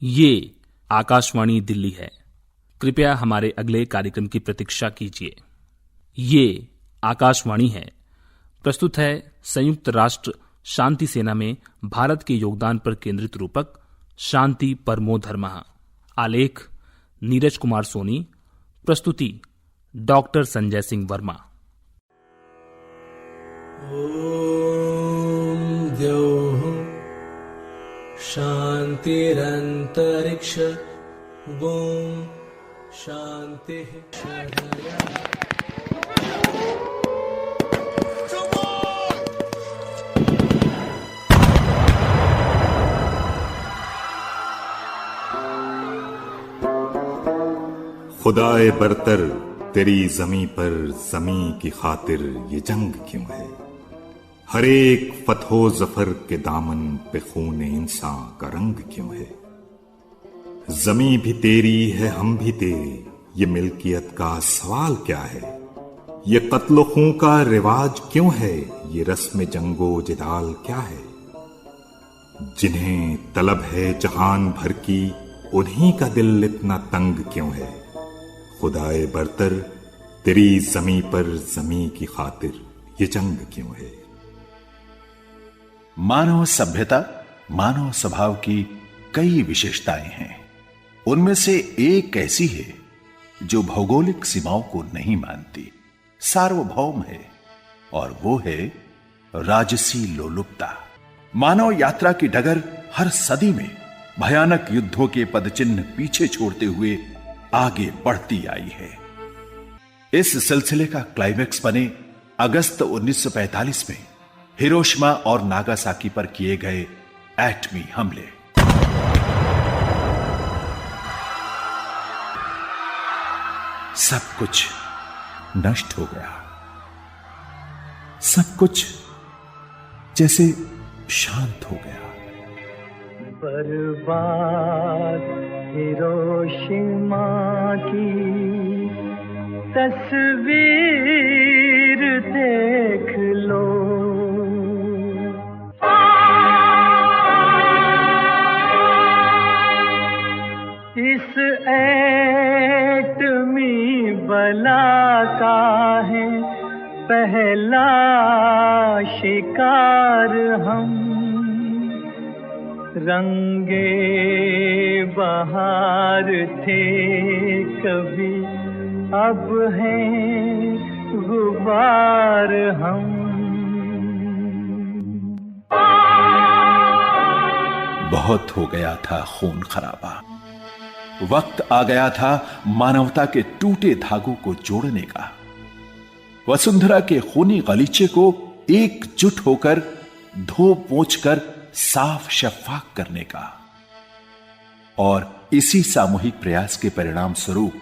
ये आकाशवाणी दिल्ली है। कृपया हमारे अगले कार्यक्रम की प्रतीक्षा कीजिए। ये आकाशवाणी है। प्रस्तुत है संयुक्त राष्ट्र शांति सेना में भारत के योगदान पर केंद्रित रूपक शांति परमो धर्मः। आलेख नीरज कुमार सोनी। प्रस्तुति डॉक्टर संजय सिंह वर्मा। ओम द्यौः शांतिरंतरिक्ष ओम शांति शांति। खुदाए बरतर तेरी ज़मीं पर ज़मीं की खातिर ये जंग क्यों है? हर एक फतहो जफर के दामन पे खून इंसान का रंग क्यों है? ज़मीं भी तेरी है, हम भी तेरे, ये मिल्कियत का सवाल क्या है? ये कत्ल खून का रिवाज क्यों है? ये रस्म जंगो जिदाल क्या है? जिन्हें तलब है जहान भर की, उन्हीं का दिल इतना तंग क्यों है? खुदाए बरतर तेरी ज़मीं पर ज़मीं की खातिर ये जंग क्यों है? मानव सभ्यता, मानव स्वभाव की कई विशेषताएं हैं। उनमें से एक ऐसी है जो भौगोलिक सीमाओं को नहीं मानती, सार्वभौम है, और वो है राजसी लोलुपता। मानव यात्रा की डगर हर सदी में भयानक युद्धों के पदचिन्ह पीछे छोड़ते हुए आगे बढ़ती आई है। इस सिलसिले का क्लाइमैक्स बने अगस्त 1945 में हिरोशिमा और नागासाकी पर किए गए एटमी हमले। सब कुछ नष्ट हो गया, सब कुछ जैसे शांत हो गया। बर्बाद हिरोशिमा की तस्वीर देख लो, इस एटमी बला का है पहला शिकार हम। रंगे बहार थे कभी, अब हैं गुबार हम। बहुत हो गया था खून खराबा। वक्त आ गया था मानवता के टूटे धागों को जोड़ने का, वसुंधरा के खूनी गलीचे को एकजुट होकर धो पोंछ कर साफ शफाफ करने का। और इसी सामूहिक प्रयास के परिणाम स्वरूप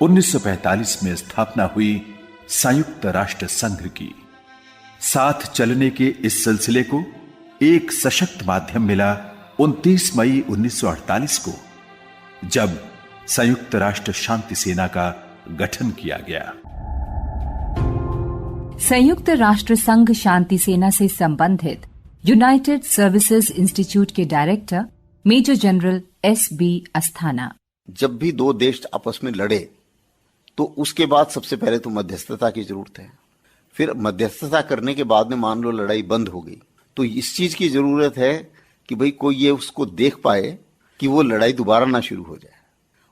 1945 में स्थापना हुई संयुक्त राष्ट्र संघ की। साथ चलने के इस सिलसिले को एक सशक्त माध्यम मिला 29 मई 1948 को, जब संयुक्त राष्ट्र शांति सेना का गठन किया गया। संयुक्त राष्ट्र संघ शांति सेना से संबंधित यूनाइटेड सर्विसेज इंस्टीट्यूट के director Major General S.B. Asthana. जब भी दो देश आपस में लड़े तो उसके बाद सबसे पहले तो मध्यस्थता की जरूरत है। फिर मध्यस्थता करने के बाद में मान लो लड़ाई बंद हो गई, तो इस चीज की जरूरत है कि भाई कोई ये उसको देख पाए कि वो लड़ाई दोबारा ना शुरू हो जाए।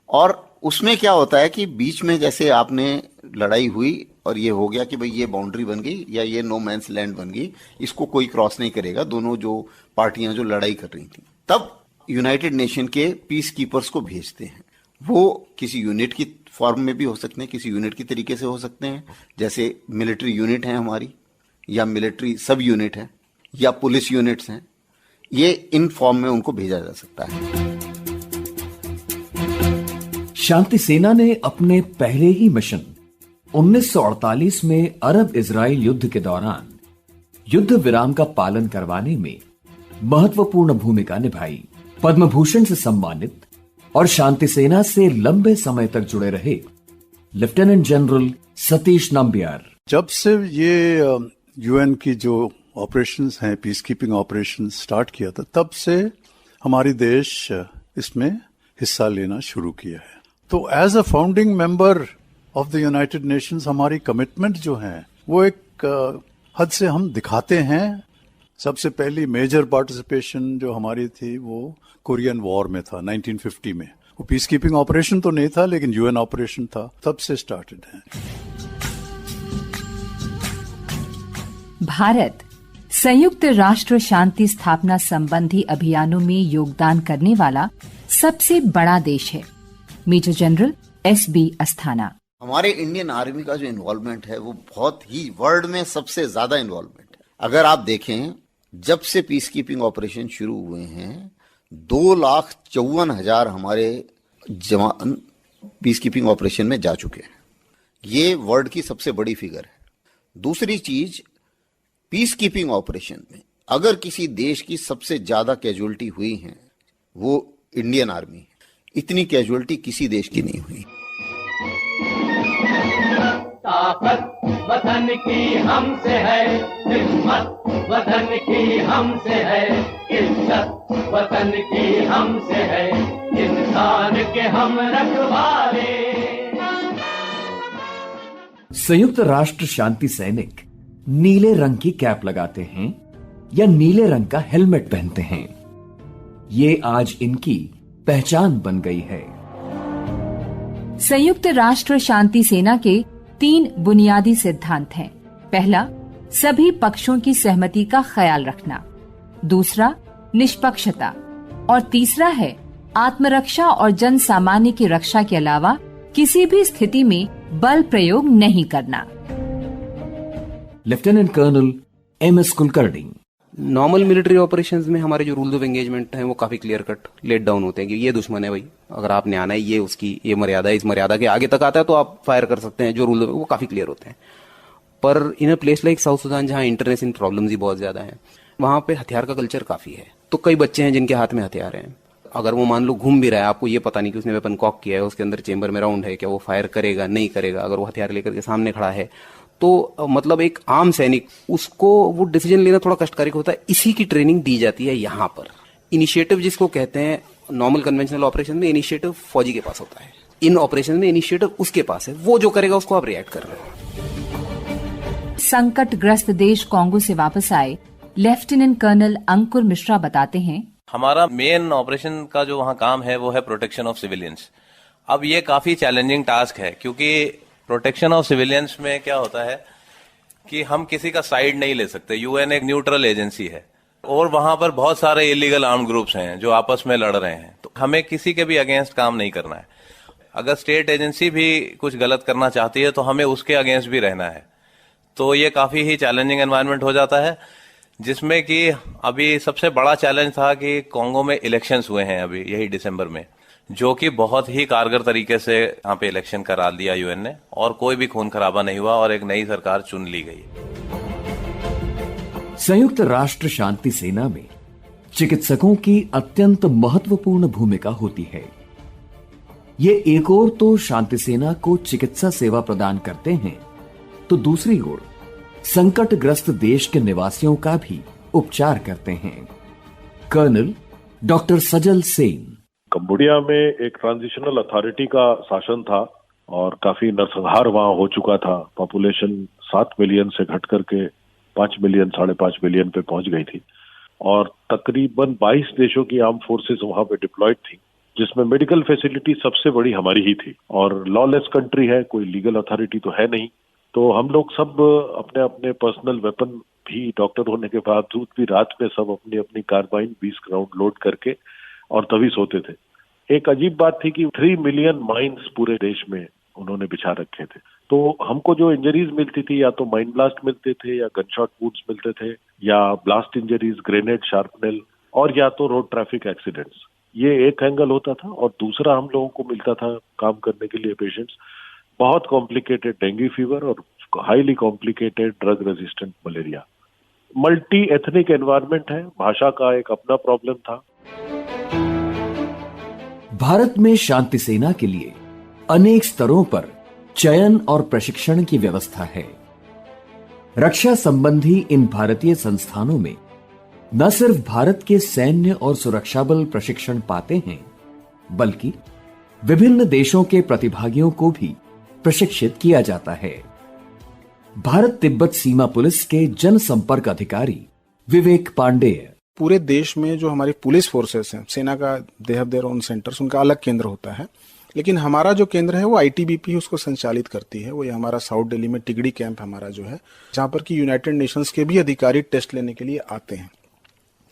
और उसमें क्या होता है कि बीच में जैसे आपने लड़ाई हुई और ये हो गया कि भाई ये बाउंड्री बन गई या ये नो मैंस लैंड बन गई, इसको कोई क्रॉस नहीं करेगा, दोनों जो पार्टियां जो लड़ाई कर रही थी, तब यूनाइटेड नेशन के पीस कीपर्स को भेजते हैं। वो किसी यूनिट की फॉर्म में भी हो सकते हैं, किसी यूनिट की तरीके से हो सकते हैं, जैसे मिलिट्री यूनिट है हमारी, या मिलिट्री सब यूनिट है, या पुलिस यूनिट्स हैं। ये इन फॉर्म में उनको भेजा जा सकता है। शांति सेना ने अपने पहले ही मिशन 1948 में अरब इजराइल युद्ध के दौरान युद्ध विराम का पालन करवाने में महत्वपूर्ण भूमिका निभाई। पद्म भूषण से सम्मानित और शांति सेना से लंबे समय तक जुड़े रहे लेफ्टिनेंट जनरल सतीश नंबियार। जब से ये यूएन की जो ऑपरेशंस हैं, पीस कीपिंग ऑपरेशन स्टार्ट किया था, तब से हमारी देश इसमें हिस्सा लेना शुरू किया है। तो as a founding member of the United Nations हमारी कमिटमेंट जो है वो एक हद से हम दिखाते हैं। सबसे पहली मेजर पार्टिसिपेशन जो हमारी थी वो कोरियन वॉर में था 1950 में। वो पीस कीपिंग ऑपरेशन तो नहीं था लेकिन यूएन ऑपरेशन था, तब से स्टार्टेड है। भारत संयुक्त राष्ट्र शांति स्थापना संबंधी अभियानों में योगदान करने वाला सबसे बड़ा देश है। Major General SB Asthana. हमारे इंडियन आर्मी का जो इन्वॉल्वमेंट है वो बहुत ही वर्ल्ड में सबसे ज्यादा इन्वॉल्वमेंट है। अगर आप देखें जब से पीस कीपिंग ऑपरेशन शुरू हुए हैं 2,54,000 हमारे जवान पीस कीपिंग ऑपरेशन में जा चुके हैं। ये वर्ल्ड की सबसे बड़ी फिगर है। दूसरी चीज, पीस कीपिंग ऑपरेशन में अगर किसी देश की सबसे ज्यादा कैजुअलिटी हुई है वो इंडियन आर्मी है। इतनी कैजुअलिटी किसी देश की नहीं हुई। ताकत वतन की हमसे है, हिम्मत वतन की हमसे है, इज्जत वतन की हमसे है, इंसान के हम रखवाले। संयुक्त राष्ट्र शांति सैनिक नीले रंग की कैप लगाते हैं या नीले रंग का हेलमेट पहनते हैं। ये आज इनकी पहचान बन गई है। संयुक्त राष्ट्र शांति सेना के 3 बुनियादी सिद्धांत हैं। पहला, सभी पक्षों की सहमति का ख्याल रखना। दूसरा, निष्पक्षता। और तीसरा है आत्मरक्षा और जन सामान्य की रक्षा के अलावा किसी भी स्थिति में बल प्रयोग नहीं करना। लेफ्टिनेंट कर्नल एम.एस. कुलकर्णी। नॉर्मल मिलिट्री ऑपरेशंस में हमारे जो रूल्स ऑफ एंगेजमेंट हैं वो काफी क्लियर कट लेट डाउन होते हैं कि ये दुश्मन है भाई, अगर आपने आना है ये उसकी ये मर्यादा है, इस मर्यादा के आगे तक आता है तो आप फायर कर सकते हैं। जो रूल वो काफी क्लियर होते हैं। पर in a place like South Sudan जहां इंटरनेशनल प्रॉब्लम्स ही बहुत ज्यादा हैं, वहां पे हथियार का कल्चर काफी है। तो कई बच्चे हैं जिनके हाथ में हथियार हैं। अगर वो मान लो घूम भी रहा है, आपको ये पता नहीं कि उसने वेपन कॉक किया है, उसके अंदर चेंबर में राउंड है, क्या वो फायर करेगा नहीं करेगा। अगर वो हथियार लेकर के सामने खड़ा है तो मतलब एक आम सैनिक उसको वो डिसीजन लेना थोड़ा कष्टकारी होता है। इसी की ट्रेनिंग दी जाती है यहाँ पर। इनिशिएटिव जिसको कहते हैं, नॉर्मल कन्वेंशनल ऑपरेशन में इनिशिएटिव फौजी के पास होता है, इन ऑपरेशन में इनिशिएटिव उसके पास है। वो जो करेगा उसको आप रिएक्ट कर रहे हो। संकटग्रस्त देश कांगो से वापस आए लेफ्टिनेंट कर्नल अंकुर मिश्रा बताते हैं, हमारा मेन ऑपरेशन का जो वहाँ काम है वो है प्रोटेक्शन ऑफ सिविलियंस। अब ये काफी चैलेंजिंग टास्क है क्योंकि प्रोटेक्शन ऑफ सिविलियंस में क्या होता है कि हम किसी का साइड नहीं ले सकते। यूएन एक न्यूट्रल एजेंसी है और वहां पर बहुत सारे इलीगल आर्म्ड ग्रुप्स हैं जो आपस में लड़ रहे हैं। तो हमें किसी के भी अगेंस्ट काम नहीं करना है। अगर स्टेट एजेंसी भी कुछ गलत करना चाहती है तो हमें उसके अगेंस्ट भी रहना है। तो ये काफी ही चैलेंजिंग एनवायरनमेंट हो जाता है, जिसमें कि अभी सबसे बड़ा चैलेंज था कि कांगो में इलेक्शंस हुए हैं अभी यही दिसंबर में, जो कि बहुत ही कारगर तरीके से यहाँ पे इलेक्शन करा दिया यूएन ने और कोई भी खून खराबा नहीं हुआ और एक नई सरकार चुन ली गई। संयुक्त राष्ट्र शांति सेना में चिकित्सकों की अत्यंत महत्वपूर्ण भूमिका होती है। ये एक ओर तो शांति सेना को चिकित्सा सेवा प्रदान करते हैं तो दूसरी ओर संकटग्रस्त देश के निवासियों का भी उपचार करते हैं। कर्नल डॉक्टर सजल सेन। कंबोडिया में एक ट्रांजिशनल अथॉरिटी का शासन था और काफी नरसंहार वहां हो चुका था। पॉपुलेशन 7 मिलियन से घट करके 5 मिलियन 5.5 मिलियन पे पहुंच गई थी और तकरीबन 22 देशों की आर्म फोर्सेस वहां पे डिप्लॉयड थी, जिसमें मेडिकल फैसिलिटी सबसे बड़ी हमारी ही थी। और लॉलेस कंट्री है, कोई लीगल अथॉरिटी तो है नहीं। तो हम लोग सब अपने अपने पर्सनल वेपन भी, डॉक्टर होने के बावजूद भी रात में सब अपनी अपनी कार्बाइन 20 राउंड लोड करके और तभी सोते थे। एक अजीब बात थी कि 3 मिलियन माइंस पूरे देश में उन्होंने बिछा रखे थे। तो हमको जो इंजरीज मिलती थी या तो माइन ब्लास्ट मिलते थे या गनशॉट वुंड्स मिलते थे या ब्लास्ट इंजरीज, ग्रेनेड, शार्पनेल और या तो रोड ट्रैफिक एक्सीडेंट्स। ये एक एंगल होता था। और दूसरा हम लोगों को मिलता था काम करने के लिए पेशेंट्स बहुत कॉम्प्लिकेटेड डेंगू फीवर और highly complicated drug resistant malaria. Multi ethnic environment है, भाषा का एक अपना प्रॉब्लम था। भारत में शांति सेना के लिए अनेक स्तरों पर चयन और प्रशिक्षण की व्यवस्था है। रक्षा संबंधी इन भारतीय संस्थानों में न सिर्फ भारत के सैन्य और सुरक्षा बल प्रशिक्षण पाते हैं, बल्कि विभिन्न देशों के प्रतिभागियों को भी प्रशिक्षित किया जाता है। भारत तिब्बत सीमा पुलिस के जनसंपर्क अधिकारी विवेक पांडेय। पूरे देश में जो हमारी पुलिस फोर्सेस हैं, सेना का they have their own centres, उनका अलग केंद्र होता है, लेकिन हमारा जो केंद्र है वो आईटीबीपी उसको संचालित करती है। वो ये हमारा साउथ दिल्ली में टिगड़ी कैंप हमारा जो है, जहां पर कि यूनाइटेड नेशंस के भी अधिकारी टेस्ट लेने के लिए आते हैं।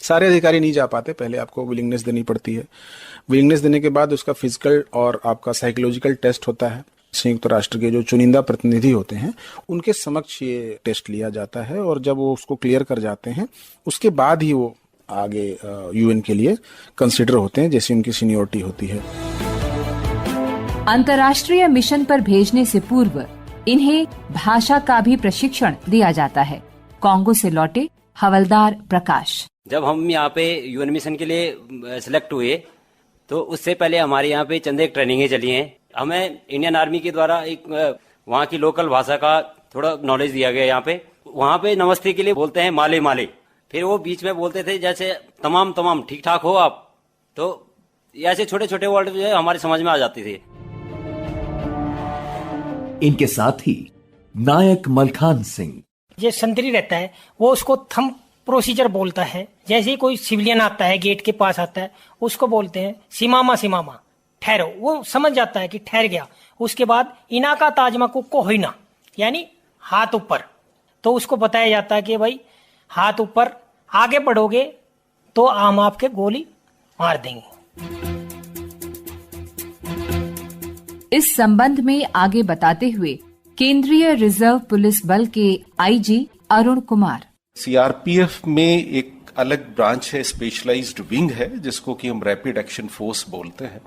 सारे अधिकारी नहीं जा पाते, पहले आपको विलिंगनेस देनी पड़ती है। विलिंगनेस देने के बाद उसका फिजिकल और आपका साइकोलॉजिकल टेस्ट होता है। संयुक्त राष्ट्र के जो चुनिंदा प्रतिनिधि होते हैं उनके समक्ष ये टेस्ट लिया जाता है, और जब वो उसको क्लियर कर जाते हैं उसके बाद ही वो आगे यूएन के लिए कंसिडर होते हैं, जैसी उनकी सीनियोरिटी होती है। अंतर्राष्ट्रीय मिशन पर भेजने से पूर्व इन्हें भाषा का भी प्रशिक्षण दिया जाता है। कांगो से लौटे हवलदार प्रकाश। जब हम यहाँ पे यूएन मिशन के लिए सिलेक्ट हुए तो उससे पहले हमारे यहाँ पे चंद एक ट्रेनिंगें चली हैं। हमें इंडियन आर्मी के द्वारा एक वहाँ की लोकल भाषा का थोड़ा नॉलेज दिया गया। यहाँ पे वहाँ पे नमस्ते के लिए बोलते हैं माले माले, फिर वो बीच में बोलते थे जैसे तमाम तमाम ठीक ठाक हो आप, तो ऐसे छोटे छोटे वर्ड जो है हमारे समझ में आ जाते थे। इनके साथ ही नायक मलखान सिंह। ये संतरी रहता है, वो उसको थंब प्रोसीजर बोलता है। जैसे ही कोई सिविलियन आता है, गेट के पास आता है, उसको बोलते हैं सीमामा सीमामा, ठहरो। वो समझ जाता है कि ठहर गया। उसके बाद इना का ताजमा को होइना, यानी हाथ ऊपर, तो उसको बताया जाता है कि भाई हाथ ऊपर, आगे बढ़ोगे तो हम आपके गोली मार देंगे। इस संबंध में आगे बताते हुए केंद्रीय रिजर्व पुलिस बल के आईजी अरुण कुमार। सीआरपीएफ में एक अलग ब्रांच है, स्पेशलाइज्ड विंग है, जिसको कि हम रैपिड एक्शन फोर्स बोलते हैं।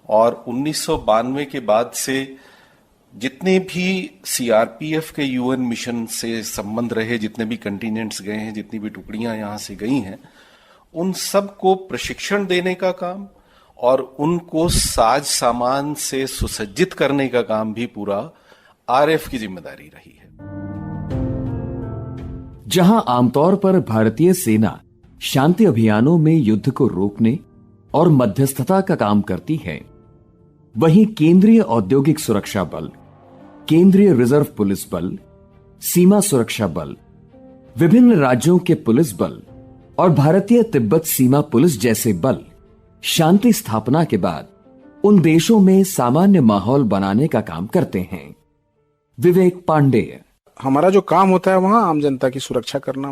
और 1992 के बाद से जितने भी सीआरपीएफ के यूएन मिशन से संबंध रहे, जितने भी कंटिनेंट्स गए हैं, जितनी भी टुकड़ियां यहां से गई हैं, उन सबको प्रशिक्षण देने का काम और उनको साज सामान से सुसज्जित करने का काम भी पूरा आरएफ की जिम्मेदारी रही है। जहां आमतौर पर भारतीय सेना शांति अभियानों में युद्ध को रोकने और मध्यस्थता का काम करती है, वहीं केंद्रीय औद्योगिक सुरक्षा बल, केंद्रीय रिजर्व पुलिस बल, सीमा सुरक्षा बल, विभिन्न राज्यों के पुलिस बल और भारतीय तिब्बत सीमा पुलिस जैसे बल शांति स्थापना के बाद उन देशों में सामान्य माहौल बनाने का काम करते हैं। विवेक पांडेय। हमारा जो काम होता है वहाँ आम जनता की सुरक्षा करना,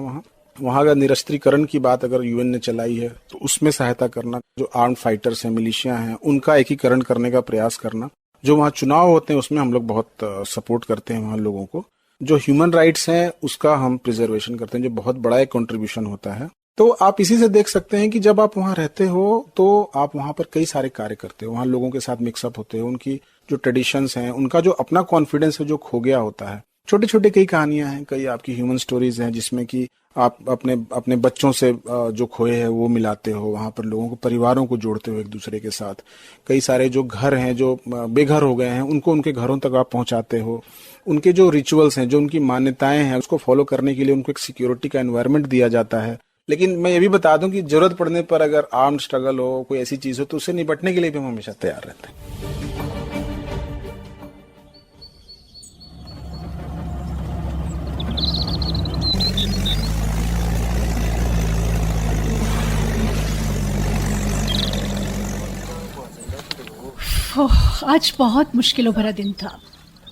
वहाँ का निरस्त्रीकरण की बात अगर यूएन ने चलाई है तो उसमें सहायता करना, जो आर्म फाइटर्स हैं, मिलिशिया हैं, उनका एकीकरण करने का प्रयास करना। जो वहाँ चुनाव होते हैं उसमें हम लोग बहुत सपोर्ट करते हैं वहाँ लोगों को। जो ह्यूमन राइट्स हैं उसका हम प्रिजर्वेशन करते हैं, जो बहुत बड़ा एक कंट्रीब्यूशन होता है। तो आप इसी से देख सकते हैं कि जब आप वहाँ रहते हो तो आप वहाँ पर कई सारे कार्य करते हो, वहाँ लोगों के साथ मिक्सअप होते हो, उनकी जो ट्रेडिशंस हैं, उनका जो अपना कॉन्फिडेंस है जो खो गया होता है। छोटे छोटे कई कहानियां हैं, कई आपकी ह्यूमन स्टोरीज हैं, जिसमें कि आप अपने बच्चों से जो खोए हैं वो मिलाते हो, वहां पर लोगों को, परिवारों को जोड़ते हो एक दूसरे के साथ। कई सारे जो घर हैं, जो बेघर हो गए हैं, उनको उनके घरों तक आप पहुंचाते हो। उनके जो रिचुअल्स हैं, जो उनकी मान्यताएं हैं, उसको फॉलो करने के लिए उनको एक सिक्योरिटी का एनवायरनमेंट दिया जाता है। लेकिन मैं ये भी बता दूं कि जरूरत पड़ने पर अगर आर्म्ड स्ट्रगल हो, कोई ऐसी चीज हो, तो उससे निपटने के लिए भी हम हमेशा तैयार रहते हैं। आज बहुत मुश्किलों भरा दिन था।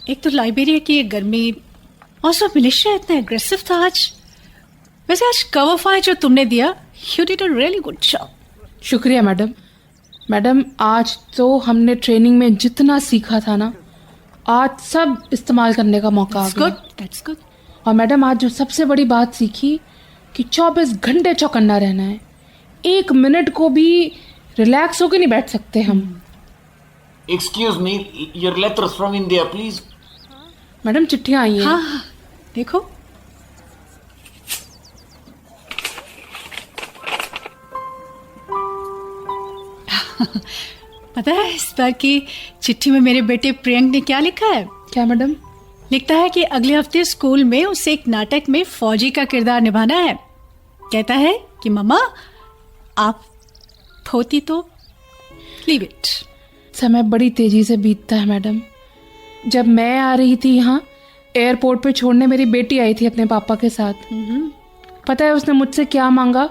एक तो लाइबेरिया की गर्मी और सब मिलिशिया इतना एग्रेसिव था आज। वैसे आज कवर फायर जो तुमने दिया, you did a really good job. शुक्रिया मैडम। मैडम, आज तो हमने ट्रेनिंग में जितना सीखा था ना, आज सब इस्तेमाल करने का मौका आ गया। That's good. और मैडम, आज जो सबसे बड़ी बात सीखी कि 24 घंटे चौकन्ना रहना है। 1 मिनट को भी रिलैक्स होकर नहीं बैठ सकते हम। Excuse me, your letters from India, please. Madam, चिट्ठियां आई हैं। हाँ, देखो। पता है इस बार की चिट्ठी में मेरे बेटे प्रियंक ने क्या लिखा है? क्या मैडम? लिखता है कि अगले हफ्ते स्कूल में उसे एक नाटक में फौजी का किरदार निभाना है। कहता है कि मम्मा आप होती तो। Leave it. समय बड़ी तेजी से बीतता है मैडम। जब मैं आ रही थी यहाँ एयरपोर्ट पे छोड़ने, मेरी बेटी आई थी अपने पापा के साथ। पता है उसने मुझसे क्या मांगा?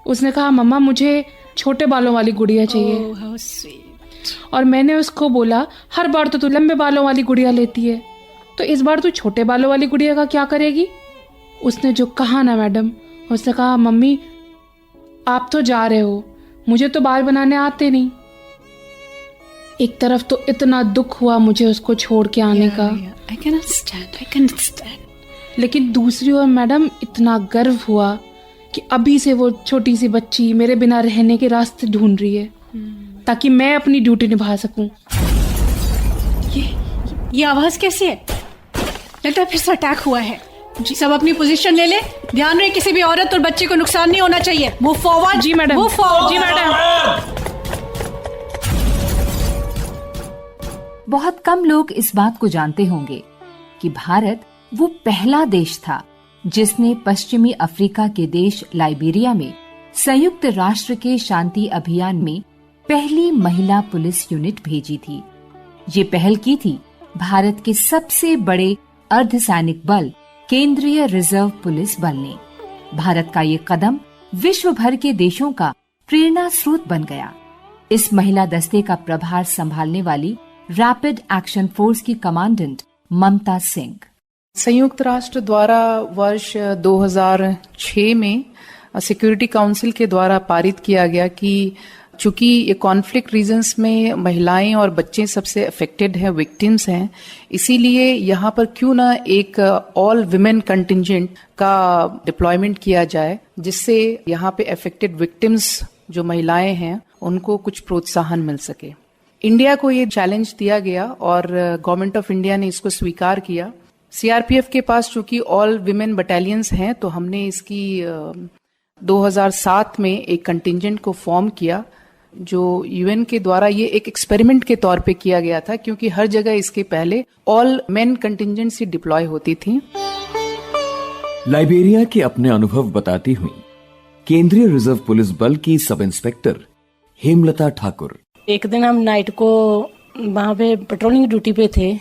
उसने कहा मम्मा मुझे छोटे बालों वाली गुड़िया चाहिए। Oh, how sweet. और मैंने उसको बोला हर बार तो तू लंबे बालों वाली गुड़िया लेती है, तो इस बार तू छोटे बालों वाली गुड़िया का क्या करेगी? उसने जो कहा ना मैडम, उसने कहा मम्मी आप तो जा रहे हो, मुझे तो बाल बनाने आते नहीं। एक तरफ तो इतना दुख हुआ मुझे उसको छोड़ के आने का। I can understand. लेकिन दूसरी ओर मैडम इतना गर्व हुआ कि अभी से वो छोटी सी बच्ची मेरे बिना रहने के रास्ते ढूंढ रही है ताकि मैं अपनी ड्यूटी निभा सकूं। ये आवाज कैसी है? लगता है फिर से अटैक हुआ है। जी सब अपनी पोजीशन ले ले। ध्यान रहे किसी भी औरत और बच्चे को नुकसान नहीं होना चाहिए। Move forward. जी मैडम। Move forward. जी मैडम। बहुत कम लोग इस बात को जानते होंगे कि भारत वो पहला देश था जिसने पश्चिमी अफ्रीका के देश लाइबेरिया में संयुक्त राष्ट्र के शांति अभियान में पहली महिला पुलिस यूनिट भेजी थी। ये पहल की थी भारत के सबसे बड़े अर्धसैनिक बल केंद्रीय रिजर्व पुलिस बल ने। भारत का ये कदम विश्व भर के देशों का प्रेरणा स्रोत बन गया। इस महिला दस्ते का प्रभार संभालने वाली रैपिड एक्शन फोर्स की कमांडेंट ममता सिंह। संयुक्त राष्ट्र द्वारा वर्ष 2006 में सिक्योरिटी काउंसिल के द्वारा पारित किया गया कि चूंकि ये कॉन्फ्लिक्ट रीजन्स में महिलाएं और बच्चे सबसे अफेक्टेड हैं, विक्टिम्स हैं, इसीलिए यहाँ पर क्यों ना एक ऑल विमेन कंटिंजेंट का डिप्लॉयमेंट किया जाए, जिससे यहाँ पे अफेक्टेड विक्टिम्स जो महिलाएं हैं उनको कुछ प्रोत्साहन मिल सके। इंडिया को ये चैलेंज दिया गया और गवर्नमेंट ऑफ इंडिया ने इसको स्वीकार किया। सीआरपीएफ के पास चूंकि ऑल विमेन बटालियंस हैं, तो हमने इसकी 2007 में एक कंटिंजेंट को फॉर्म किया, जो यूएन के द्वारा ये एक एक्सपेरिमेंट के तौर पे किया गया था, क्योंकि हर जगह इसके पहले ऑल मेन कंटिंजेंसी डिप्लॉय होती थी। लाइबेरिया के अपने अनुभव बताती हुई केंद्रीय रिजर्व पुलिस बल की सब इंस्पेक्टर हेमलता ठाकुर। एक दिन हम नाइट को वहाँ पे पेट्रोलिंग ड्यूटी पे थे,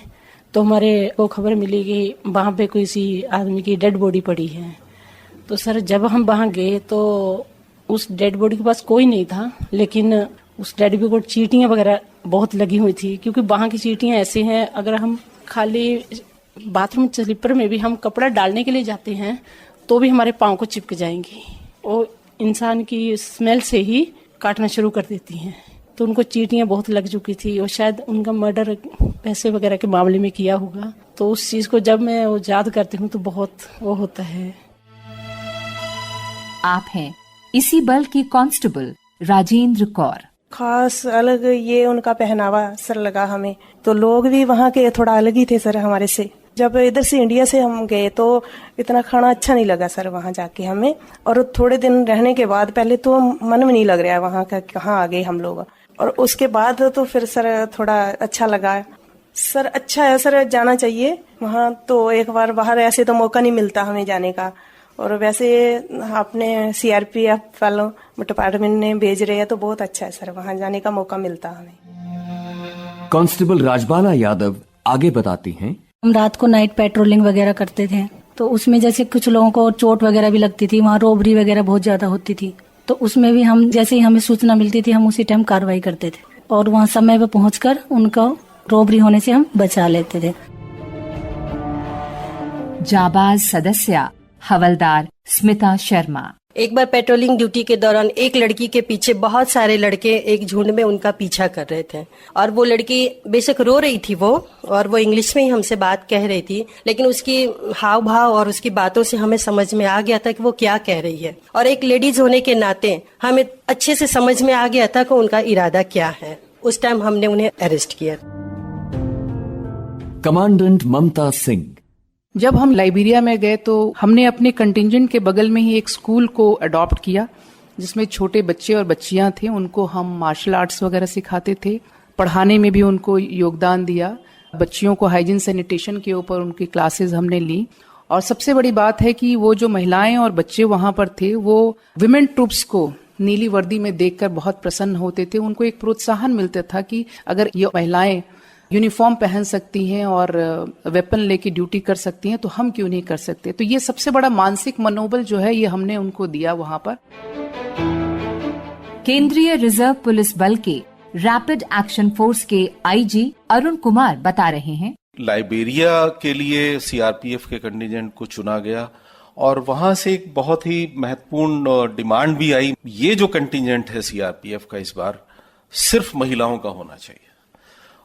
तो हमारे को खबर मिली कि वहाँ पे किसी आदमी की डेड बॉडी पड़ी है। तो सर जब हम वहाँ गए तो उस डेड बॉडी के पास कोई नहीं था, लेकिन उस डेड बॉडी को चींटियाँ वगैरह बहुत लगी हुई थी, क्योंकि वहाँ की चींटियाँ ऐसी हैं, अगर हम खाली बाथरूम स्लीपर में भी हम कपड़ा डालने के लिए जाते हैं तो भी हमारे पाँव को चिपक जाएंगी और इंसान की स्मेल से ही काटना शुरू कर देती हैं। तो उनको चींटियाँ बहुत लग चुकी थी और शायद उनका मर्डर पैसे वगैरह के मामले में किया होगा। तो उस चीज को जब मैं वो याद करती हूँ तो बहुत वो होता है। आप हैं इसी बल की कांस्टेबल राजेंद्र कौर। खास अलग ये उनका पहनावा सर लगा हमें, तो लोग भी वहाँ के थोड़ा अलग ही थे सर हमारे से। जब इधर से इंडिया से हम गए तो इतना खाना अच्छा नहीं लगा सर वहाँ जाके हमें, और थोड़े दिन रहने के बाद पहले तो मन में नहीं लग रहा है वहाँ का कहाँ आ गए हम लोग, और उसके बाद तो फिर सर थोड़ा अच्छा लगा। सर अच्छा है सर, जाना चाहिए वहाँ। तो एक बार बाहर ऐसे तो मौका नहीं मिलता हमें जाने का, और वैसे अपने सीआरपीएफ वालों डिपार्टमेंट ने भेज रहे हैं तो बहुत अच्छा है सर, वहाँ जाने का मौका मिलता हमें। कांस्टेबल राजबाला यादव आगे बताती हैं। हम रात को नाइट पेट्रोलिंग वगैरह करते थे, तो उसमें जैसे कुछ लोगों को चोट वगैरह भी लगती थी, वहाँ रोबरी वगैरह बहुत ज्यादा होती थी, तो उसमें भी हम जैसे ही हमें सूचना मिलती थी हम उसी टाइम कार्रवाई करते थे और वहाँ समय पर पहुंचकर उनको रोबरी होने से हम बचा लेते थे। जाबाज सदस्य हवलदार स्मिता शर्मा। एक बार पेट्रोलिंग ड्यूटी के दौरान एक लड़की के पीछे बहुत सारे लड़के एक झुंड में उनका पीछा कर रहे थे, और वो लड़की बेशक रो रही थी और वो इंग्लिश में ही हमसे बात कह रही थी, लेकिन उसकी हाव भाव और उसकी बातों से हमें समझ में आ गया था कि वो क्या कह रही है, और एक लेडीज होने के नाते हमें अच्छे से समझ में आ गया था कि उनका इरादा क्या है। उस टाइम हमने उन्हें अरेस्ट किया। कमांडेंट ममता सिंह। जब हम लाइबेरिया में गए तो हमने अपने कंटिंजेंट के बगल में ही एक स्कूल को अडॉप्ट किया, जिसमें छोटे बच्चे और बच्चियां थे। उनको हम मार्शल आर्ट्स वगैरह सिखाते थे, पढ़ाने में भी उनको योगदान दिया। बच्चियों को हाइजीन सैनिटेशन के ऊपर उनकी क्लासेस हमने ली, और सबसे बड़ी बात है कि वो जो महिलाएं और बच्चे वहां पर थे वो विमेन ट्रूप्स को नीली वर्दी में देखकर बहुत प्रसन्न होते थे। उनको एक प्रोत्साहन मिलता था कि अगर ये महिलाएं यूनिफॉर्म पहन सकती हैं और वेपन लेके ड्यूटी कर सकती हैं तो हम क्यों नहीं कर सकते। तो ये सबसे बड़ा मानसिक मनोबल जो है ये हमने उनको दिया वहां पर। केंद्रीय रिजर्व पुलिस बल के रैपिड एक्शन फोर्स के आईजी अरुण कुमार बता रहे हैं, लाइबेरिया के लिए सीआरपीएफ के कंटिजेंट को चुना गया और वहां से एक बहुत ही महत्वपूर्ण डिमांड भी आई, ये जो कंटिजेंट है सीआरपीएफ का इस बार सिर्फ महिलाओं का होना चाहिए।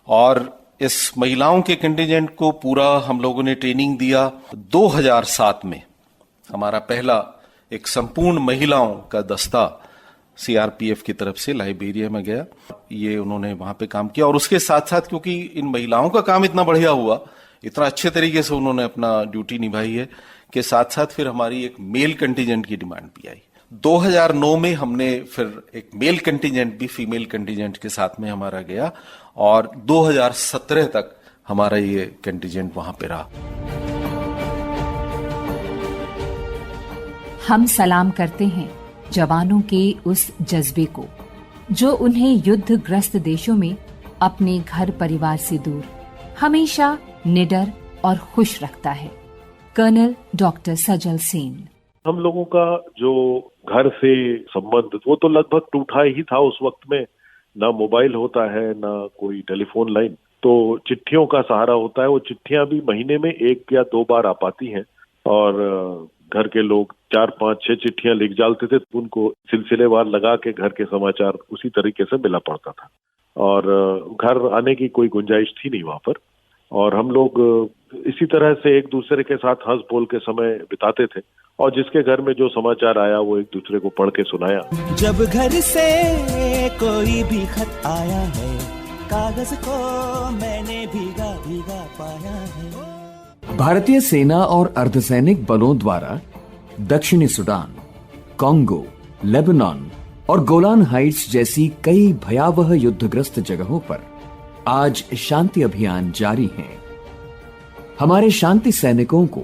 और इस महिलाओं के कंटिजेंट को पूरा हम लोगों ने ट्रेनिंग दिया। 2007 में हमारा पहला एक संपूर्ण महिलाओं का दस्ता सीआरपीएफ की तरफ से लाइबेरिया में गया। ये उन्होंने वहां पे काम किया और उसके साथ साथ क्योंकि इन महिलाओं का काम इतना बढ़िया हुआ, इतना अच्छे तरीके से उन्होंने अपना ड्यूटी निभाई है कि साथ साथ फिर हमारी एक मेल कंटिजेंट की डिमांड भी आई। 2009 में हमने फिर एक मेल कंटिजेंट भी फीमेल कंटिजेंट के साथ में हमारा गया और 2017 तक हमारा ये कंटिजेंट वहां पे रहा। हम सलाम करते हैं जवानों के उस जज्बे को जो उन्हें युद्धग्रस्त देशों में अपने घर परिवार से दूर हमेशा निडर और खुश रखता है। कर्नल डॉक्टर सजल सेन। हम लोगों का जो घर से संबंध वो तो लगभग टूटा ही था उस वक्त में। ना मोबाइल होता है, ना कोई टेलीफोन लाइन, तो चिट्ठियों का सहारा होता है। वो चिट्ठियां भी महीने में 1 या 2 बार आ पाती हैं और घर के लोग 4, 5, 6 चिट्ठियां लिख डालते थे, उनको सिलसिलेवार लगा के घर के समाचार उसी तरीके से मिला पड़ता था और घर आने की कोई गुंजाइश थी नहीं वहां पर। और हम लोग इसी तरह से एक दूसरे के साथ हंस बोल के समय बिताते थे और जिसके घर में जो समाचार आया वो एक दूसरे को पढ़ के सुनाया। जब घर से कोई भी खत आया है, कागज को मैंने भीगा भीगा पाया है। भारतीय सेना और अर्धसैनिक बलों द्वारा दक्षिणी सूडान, कांगो, लेबनान और गोलान हाइट्स जैसी कई भयावह युद्धग्रस्त जगहों पर आज शांति अभियान जारी है। हमारे शांति सैनिकों को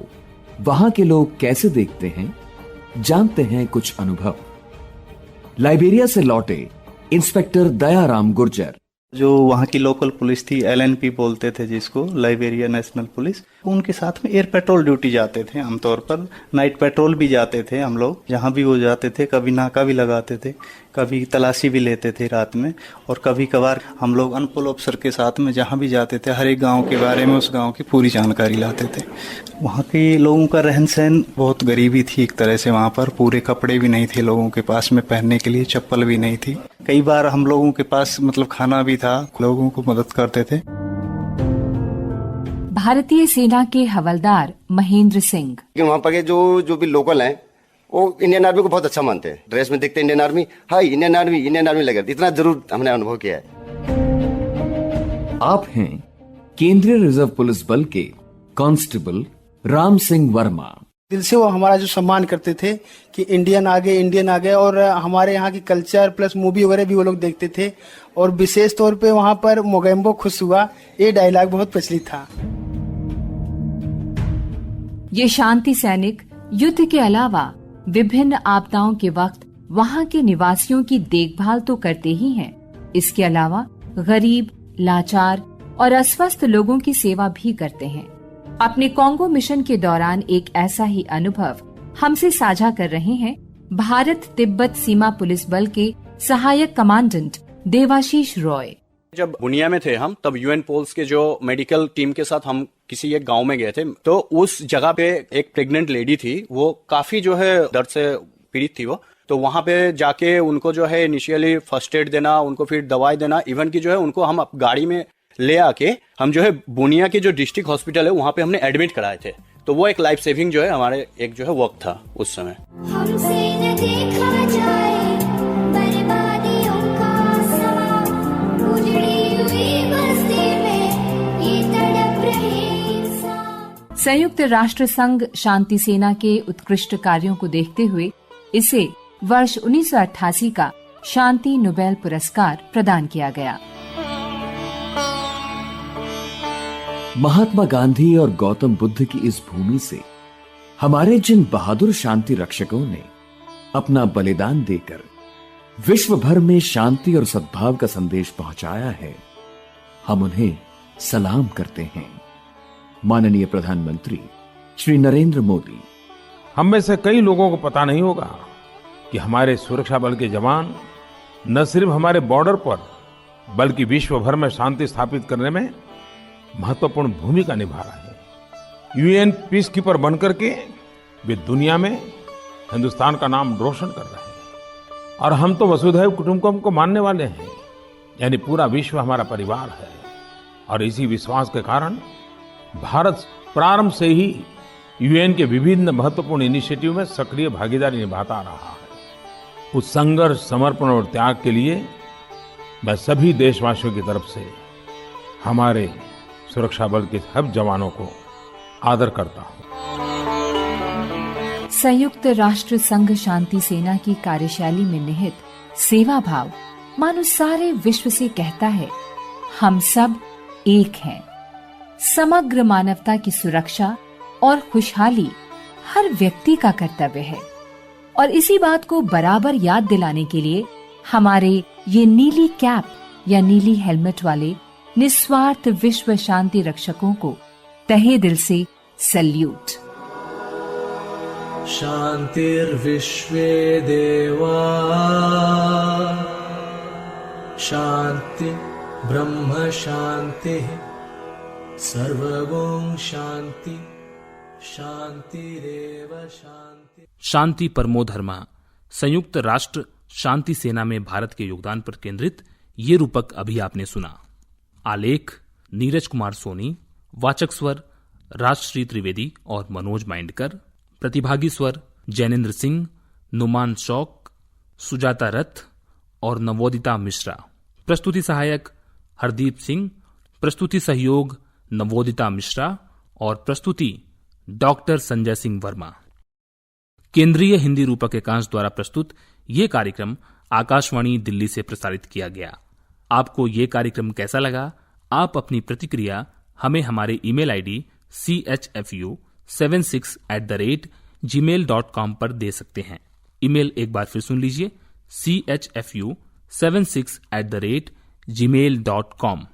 वहां के लोग कैसे देखते हैं, जानते हैं कुछ अनुभव। लाइबेरिया से लौटे इंस्पेक्टर दयाराम गुर्जर। जो वहाँ की लोकल पुलिस थी, LNP बोलते थे जिसको, लाइबेरिया नेशनल पुलिस, उनके साथ में एयर पेट्रोल ड्यूटी जाते थे आमतौर पर। नाइट पेट्रोल भी जाते थे हम लोग, जहाँ भी वो जाते थे। कभी नाका भी लगाते थे, कभी तलाशी भी लेते थे रात में, और कभी कभार हम लोग अनपुल ऑफिसर के साथ में जहाँ भी जाते थे हर एक गाँव के बारे में, उस गाँव की पूरी जानकारी लाते थे। वहाँ के लोगों का रहन सहन बहुत गरीबी थी एक तरह से। वहाँ पर पूरे कपड़े भी नहीं थे लोगों के पास में पहनने के लिए, चप्पल भी नहीं थी। कई बार हम लोगों के पास मतलब खाना भी था, लोगों को मदद करते थे। भारतीय सेना के हवलदार महेंद्र सिंह। वहाँ पर जो भी लोकल हैं वो इंडियन आर्मी को बहुत अच्छा मानते हैं। ड्रेस में देखते इंडियन आर्मी, हाय इंडियन आर्मी लगे, इतना जरूर हमने अनुभव किया है। आप हैं केंद्रीय रिजर्व पुलिस बल के कांस्टेबल राम सिंह वर्मा। दिल से वो हमारा जो सम्मान करते थे कि इंडियन आ गए, और हमारे यहाँ की कल्चर प्लस मूवी वगैरह भी वो लोग देखते थे। और विशेष तौर पे वहाँ पर मोगेम्बो खुश हुआ, ये डायलॉग बहुत प्रचलित था। ये शांति सैनिक युद्ध के अलावा विभिन्न आपदाओं के वक्त वहाँ के निवासियों की देखभाल तो करते ही हैं, इसके अलावा गरीब, लाचार और अस्वस्थ लोगों की सेवा भी करते हैं। अपने कांगो मिशन के दौरान एक ऐसा ही अनुभव हमसे साझा कर रहे हैं भारत तिब्बत सीमा पुलिस बल के सहायक कमांडेंट देवाशीष रॉय। जब बुनिया में थे हम, तब UN पोल्स के जो मेडिकल टीम के साथ हम किसी एक गांव में गए थे, तो उस जगह पे एक प्रेग्नेंट लेडी थी, वो काफी जो है दर्द से पीड़ित थी वो। तो वहां पे जाके उनको जो है इनिशियली फर्स्ट एड देना, उनको फिर दवाई देना, इवन की जो है उनको हम गाड़ी में ले आके हम जो है बुनिया के जो डिस्ट्रिक्ट हॉस्पिटल है वहां पे हमने एडमिट कराए थे। तो वो एक लाइफ सेविंग जो है हमारे एक जो है वर्क था उस समय। संयुक्त राष्ट्र संघ शांति सेना के उत्कृष्ट कार्यों को देखते हुए इसे वर्ष 1988 का शांति नोबेल पुरस्कार प्रदान किया गया। महात्मा गांधी और गौतम बुद्ध की इस भूमि से हमारे जिन बहादुर शांति रक्षकों ने अपना बलिदान देकर विश्व भर में शांति और सद्भाव का संदेश पहुंचाया है, हम उन्हें सलाम करते हैं। माननीय प्रधानमंत्री श्री नरेंद्र मोदी। हम में से कई लोगों को पता नहीं होगा कि हमारे सुरक्षा बल के जवान न सिर्फ हमारे बॉर्डर पर बल्कि विश्व भर में शांति स्थापित करने में महत्वपूर्ण भूमिका निभा रहे हैं। यूएन पीस कीपर बनकर के वे दुनिया में हिंदुस्तान का नाम रोशन कर रहे हैं। और हम तो वसुधैव कुटुंबकम को मानने वाले हैं, यानी पूरा विश्व हमारा परिवार है। और इसी विश्वास के कारण भारत प्रारंभ से ही यूएन के विभिन्न महत्वपूर्ण इनिशिएटिव में सक्रिय भागीदारी निभाता रहा है। उस संघर्ष, समर्पण और त्याग के लिए मैं सभी देशवासियों की तरफ से हमारे सुरक्षा बल के सब जवानों को आदर करता हूं। संयुक्त राष्ट्र संघ शांति सेना की कार्यशैली में निहित सेवा भाव मानो सारे विश्व से कहता है, हम सब एक हैं। समग्र मानवता की सुरक्षा और खुशहाली हर व्यक्ति का कर्तव्य है। और इसी बात को बराबर याद दिलाने के लिए हमारे ये नीली कैप या नीली हेलमेट वाले निस्वार्थ विश्व शांति रक्षकों को तहे दिल से सल्यूट। शांतिर्विश्वे देवा शांति ब्रह्म शांति सर्वगुण शांति शांतिरेव शांति। शांति परमो धर्मा संयुक्त राष्ट्र शांति सेना में भारत के योगदान पर केंद्रित ये रूपक अभी आपने सुना। आलेख नीरज कुमार सोनी, वाचक स्वर राजश्री त्रिवेदी और मनोज माइंडकर, प्रतिभागी स्वर जैनेन्द्र सिंह, नुमान शौक, सुजाता रथ और नवोदिता मिश्रा। प्रस्तुति सहायक हरदीप सिंह, प्रस्तुति सहयोग नवोदिता मिश्रा और प्रस्तुति डॉक्टर संजय सिंह वर्मा। केंद्रीय हिंदी रूपक एकांश द्वारा प्रस्तुत ये कार्यक्रम आकाशवाणी दिल्ली से प्रसारित किया गया। आपको ये कार्यक्रम कैसा लगा? आप अपनी प्रतिक्रिया हमें हमारे ईमेल आईडी chfu76@gmail.com पर दे सकते हैं। ईमेल एक बार फिर सुन लीजिए, chfu76@gmail.com।